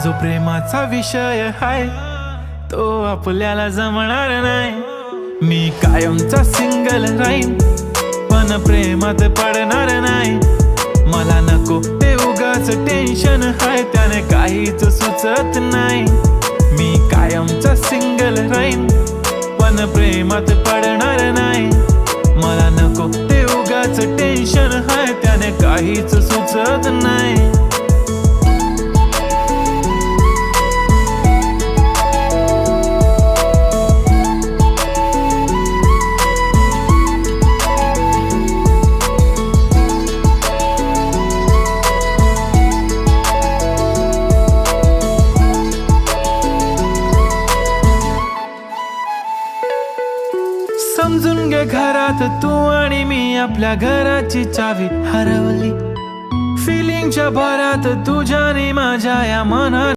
जो प्रेमाचा विषय हाय तो आपल्याला जमणार नाही। मी कायमचा सिंगल राहीन पण प्रेमात पडणार नाही। मला नको ते उगाच टेन्शन हाय त्याने काहीच सुचत नाही। मी कायमचा सिंगल राहीन पण प्रेमात पडणार नाही। मला नको ते उगाच टेन्शन हाय त्याने काहीच सुचत नाही। समजून घे घरात तू आणि मी आपल्या घराची चावी हरवली। फिलिंगच्या भरात तुझ्याने माझ्या या मनात